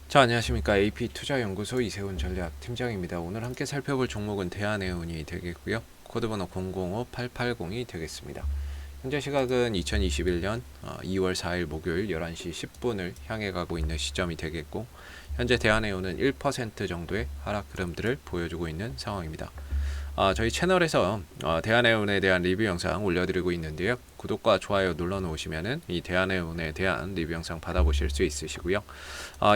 자, 안녕하십니까. AP투자연구소 이세훈 전략팀장입니다. 오늘 함께 살펴볼 종목은 대한해운이 되겠고요. 코드번호 005880이 되겠습니다. 현재 시각은 2021년 2월 4일 목요일 11시 10분을 향해 가고 있는 시점이 되겠고, 현재 대한해운은 1% 정도의 하락 흐름들을 보여주고 있는 상황입니다. 저희 채널에서 대한해운에 대한 리뷰 영상 올려드리고 있는데요. 구독과 좋아요 눌러놓으시면은 이 대한해운에 대한 리뷰 영상 받아보실 수 있으시고요.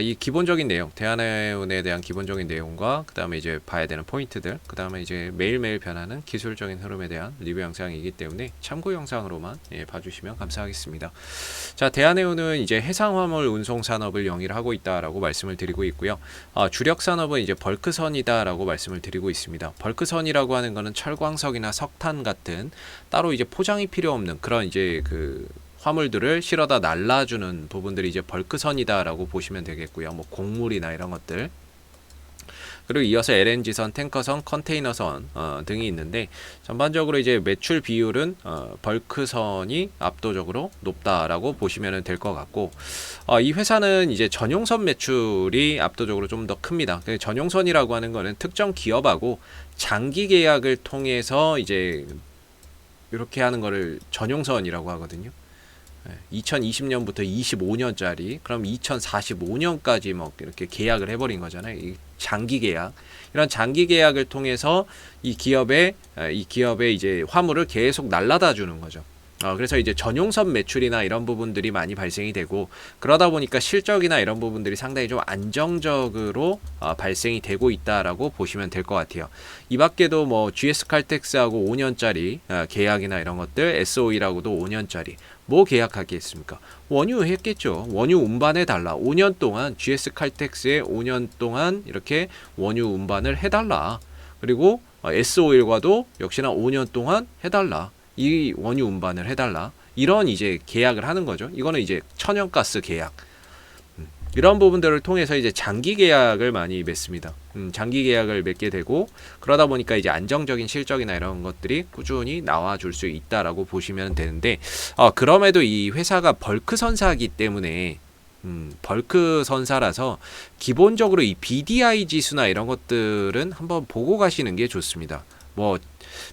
이 기본적인 내용, 대한해운에 대한 기본적인 내용과 그 다음에 이제 봐야 되는 포인트들, 그 다음에 이제 매일매일 변하는 기술적인 흐름에 대한 리뷰 영상이기 때문에 참고 영상으로만 봐주시면 감사하겠습니다. 자, 대한해운은 이제 해상화물 운송 산업을 영위를 하고 있다라고 말씀을 드리고 있고요. 주력 산업은 이제 벌크선이다라고 말씀을 드리고 있습니다. 벌크선이라고 하는 거는 철광석이나 석탄 같은 따로 이제 포장이 필요 없는 그런 이제 그 화물들을 실어다 날라주는 부분들이 이제 벌크선이다라고 보시면 되겠고요. 뭐 곡물이나 이런 것들. 그리고 이어서 LNG선, 탱커선, 컨테이너선 등이 있는데, 전반적으로 이제 매출 비율은 벌크선이 압도적으로 높다라고 보시면 될 것 같고, 이 회사는 이제 전용선 매출이 압도적으로 좀 더 큽니다. 전용선이라고 하는 거는 특정 기업하고 장기 계약을 통해서 이제 이렇게 하는 거를 전용선이라고 하거든요. 2020년부터 25년짜리, 그럼 2045년까지 뭐 이렇게 계약을 해버린 거잖아요. 이 장기 계약, 이런 장기 계약을 통해서 이 기업의 이제 화물을 계속 날라다 주는 거죠. 그래서 이제 전용선 매출이나 이런 부분들이 많이 발생이 되고, 그러다 보니까 실적이나 이런 부분들이 상당히 좀 안정적으로 발생이 되고 있다라고 보시면 될 것 같아요. 이 밖에도 뭐 GS 칼텍스하고 5년짜리 계약이나 이런 것들, SOE라고도 5년짜리 뭐 계약하겠습니까? 원유 했겠죠. 원유 운반해 달라. 5년 동안 GS 칼텍스에 5년 동안 이렇게 원유 운반을 해달라. 그리고 S-오일과도 역시나 5년 동안 해달라. 이 원유 운반을 해달라. 이런 이제 계약을 하는 거죠. 이거는 이제 천연가스 계약. 이런 부분들을 통해서 이제 장기 계약을 많이 맺습니다. 장기 계약을 맺게 되고, 그러다 보니까 이제 안정적인 실적이나 이런 것들이 꾸준히 나와줄 수 있다라고 보시면 되는데, 그럼에도 이 회사가 벌크 선사이기 때문에 벌크 선사라서 기본적으로 이 BDI 지수나 이런 것들은 한번 보고 가시는 게 좋습니다. 뭐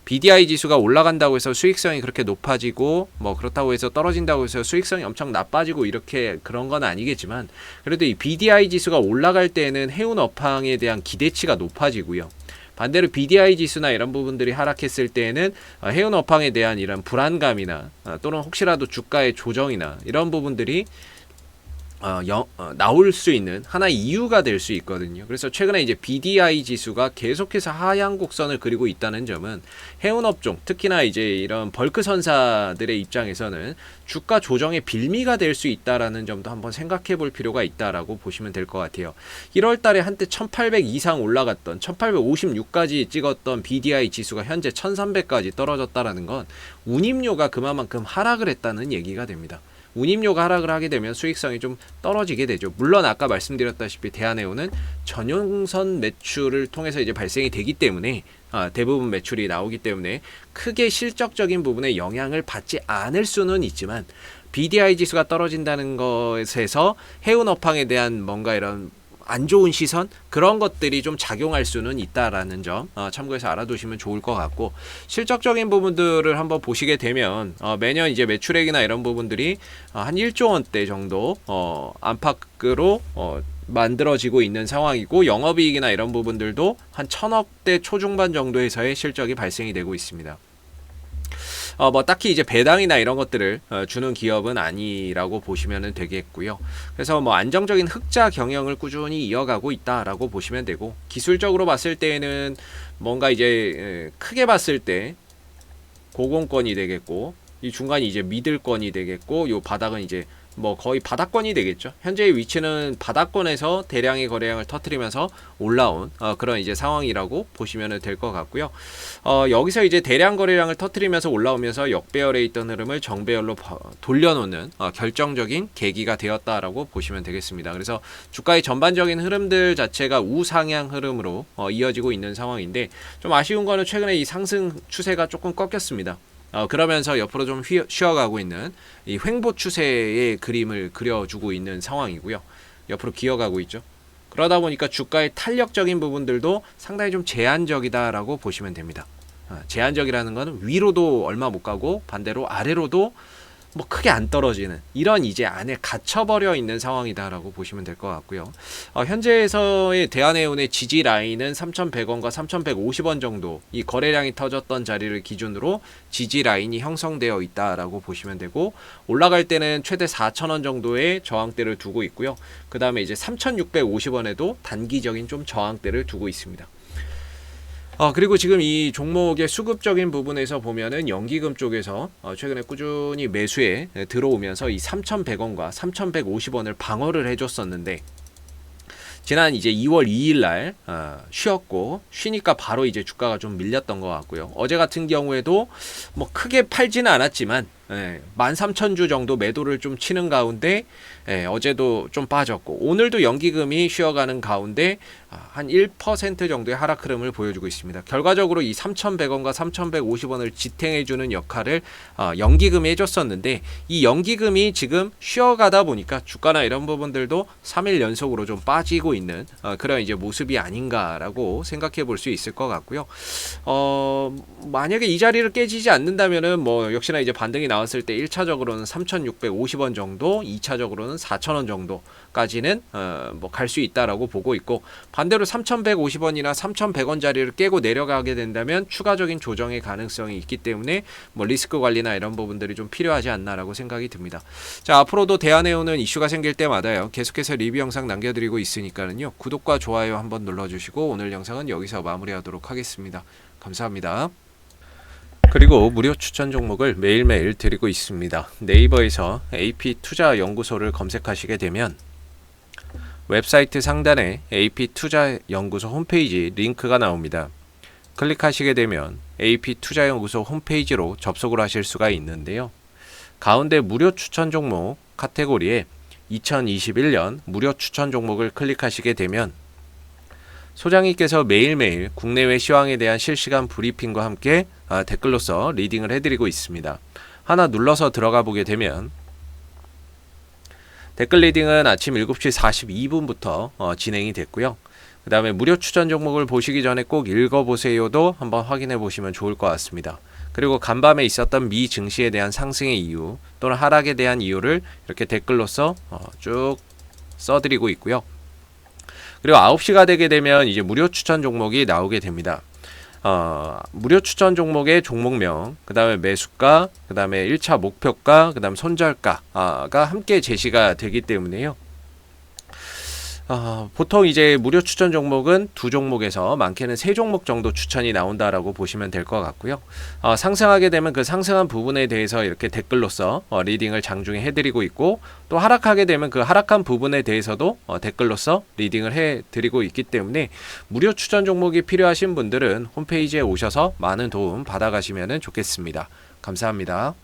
BDI 지수가 올라간다고 해서 수익성이 그렇게 높아지고, 뭐 그렇다고 해서 떨어진다고 해서 수익성이 엄청 나빠지고 이렇게 그런 건 아니겠지만, 그래도 이 BDI 지수가 올라갈 때는 해운 업황에 대한 기대치가 높아지고요. 반대로 BDI 지수나 이런 부분들이 하락했을 때에는 해운 업황에 대한 이런 불안감이나 또는 혹시라도 주가의 조정이나 이런 부분들이 나올 수 있는 하나의 이유가 될 수 있거든요. 그래서 최근에 이제 BDI 지수가 계속해서 하향 곡선을 그리고 있다는 점은 해운업종, 특히나 이제 이런 벌크 선사들의 입장에서는 주가 조정의 빌미가 될 수 있다라는 점도 한번 생각해 볼 필요가 있다라고 보시면 될 것 같아요. 1월 달에 한때 1800 이상 올라갔던 1856까지 찍었던 BDI 지수가 현재 1300까지 떨어졌다라는 건 운임료가 그만큼 하락을 했다는 얘기가 됩니다. 운임료가 하락을 하게 되면 수익성이 좀 떨어지게 되죠. 물론 아까 말씀드렸다시피 대한해운은 전용선 매출을 통해서 이제 발생이 되기 때문에 대부분 매출이 나오기 때문에 크게 실적적인 부분에 영향을 받지 않을 수는 있지만, BDI 지수가 떨어진다는 것에서 해운 업황에 대한 뭔가 이런 안 좋은 시선, 그런 것들이 좀 작용할 수는 있다라는 점 참고해서 알아두시면 좋을 것 같고, 실적적인 부분들을 한번 보시게 되면 매년 이제 매출액이나 이런 부분들이 한 1조 원대 정도 안팎으로 만들어지고 있는 상황이고, 영업이익이나 이런 부분들도 한 1000억대 초중반 정도에서의 실적이 발생이 되고 있습니다. 뭐 딱히 이제 배당이나 이런 것들을 주는 기업은 아니라고 보시면 되겠고요. 그래서 뭐 안정적인 흑자 경영을 꾸준히 이어가고 있다라고 보시면 되고, 기술적으로 봤을 때는 뭔가 이제 크게 봤을 때 고공권이 되겠고, 이 중간이 이제 미들권이 되겠고, 요 바닥은 이제 뭐 거의 바닥권이 되겠죠. 현재의 위치는 바닥권에서 대량의 거래량을 터뜨리면서 올라온 그런 이제 상황이라고 보시면 될 것 같고요. 여기서 이제 대량 거래량을 터뜨리면서 올라오면서 역배열에 있던 흐름을 정배열로 돌려놓는 결정적인 계기가 되었다라고 보시면 되겠습니다. 그래서 주가의 전반적인 흐름들 자체가 우상향 흐름으로 이어지고 있는 상황인데, 좀 아쉬운 거는 최근에 이 상승 추세가 조금 꺾였습니다. 그러면서 옆으로 좀 쉬어가고 있는 이 횡보 추세의 그림을 그려주고 있는 상황이고요. 옆으로 기어가고 있죠. 그러다 보니까 주가의 탄력적인 부분들도 상당히 좀 제한적이다라고 보시면 됩니다. 제한적이라는 것은 위로도 얼마 못 가고 반대로 아래로도 뭐 크게 안 떨어지는 이런 이제 안에 갇혀버려 있는 상황이다라고 보시면 될 것 같고요. 현재에서의 대한해운의 지지 라인은 3,100원과 3,150원 정도, 이 거래량이 터졌던 자리를 기준으로 지지 라인이 형성되어 있다라고 보시면 되고, 올라갈 때는 최대 4,000원 정도의 저항대를 두고 있고요. 그 다음에 이제 3,650원에도 단기적인 좀 저항대를 두고 있습니다. 그리고 지금 이 종목의 수급적인 부분에서 보면은 연기금 쪽에서 최근에 꾸준히 매수에 들어오면서 이 3,100원과 3,150원을 방어를 해줬었는데, 지난 이제 2월 2일 날 쉬었고, 쉬니까 바로 이제 주가가 좀 밀렸던 것 같고요. 어제 같은 경우에도 뭐 크게 팔지는 않았지만 13,000주 정도 매도를 좀 치는 가운데 어제도 좀 빠졌고, 오늘도 연기금이 쉬어가는 가운데 한 1% 정도의 하락 흐름을 보여주고 있습니다. 결과적으로 이 3,100원과 3,150원을 지탱해주는 역할을 연기금이 해줬었는데, 이 연기금이 지금 쉬어가다 보니까 주가나 이런 부분들도 3일 연속으로 좀 빠지고 있는 그런 이제 모습이 아닌가라고 생각해 볼 수 있을 것 같고요. 만약에 이 자리를 깨지지 않는다면은 뭐 역시나 이제 반등이 나왔을 때 1차적으로는 3,650원 정도, 2차적으로는 4,000원 정도까지는 뭐 갈 수 있다라고 보고 있고, 반대로 3,150원이나 3,100원 자리를 깨고 내려가게 된다면 추가적인 조정의 가능성이 있기 때문에 뭐 리스크 관리나 이런 부분들이 좀 필요하지 않나라고 생각이 듭니다. 자, 앞으로도 대한해운은 이슈가 생길 때마다요, 계속해서 리뷰 영상 남겨드리고 있으니까는요, 구독과 좋아요 한번 눌러주시고 오늘 영상은 여기서 마무리하도록 하겠습니다. 감사합니다. 그리고 무료 추천 종목을 매일매일 드리고 있습니다. 네이버에서 AP투자연구소를 검색하시게 되면 웹사이트 상단에 AP투자연구소 홈페이지 링크가 나옵니다. 클릭하시게 되면 AP투자연구소 홈페이지로 접속을 하실 수가 있는데요. 가운데 무료 추천 종목 카테고리에 2021년 무료 추천 종목을 클릭하시게 되면 소장님께서 매일매일 국내외 시황에 대한 실시간 브리핑과 함께 댓글로서 리딩을 해드리고 있습니다. 하나 눌러서 들어가 보게 되면 댓글 리딩은 아침 7시 42분부터 진행이 됐고요. 그 다음에 무료 추천 종목을 보시기 전에 꼭 읽어보세요도 한번 확인해 보시면 좋을 것 같습니다. 그리고 간밤에 있었던 미 증시에 대한 상승의 이유 또는 하락에 대한 이유를 이렇게 댓글로서 쭉 써드리고 있고요. 그리고 9시가 되게 되면 이제 무료 추천 종목이 나오게 됩니다. 무료 추천 종목의 종목명, 그 다음에 매수가, 그 다음에 1차 목표가, 그 다음 손절가가 함께 제시가 되기 때문에요. 보통 이제 무료 추천 종목은 두 종목에서 많게는 세 종목 정도 추천이 나온다라고 보시면 될 것 같고요. 상승하게 되면 그 상승한 부분에 대해서 이렇게 댓글로서 리딩을 장중에 해드리고 있고, 또 하락하게 되면 그 하락한 부분에 대해서도 댓글로서 리딩을 해드리고 있기 때문에 무료 추천 종목이 필요하신 분들은 홈페이지에 오셔서 많은 도움 받아가시면 좋겠습니다. 감사합니다.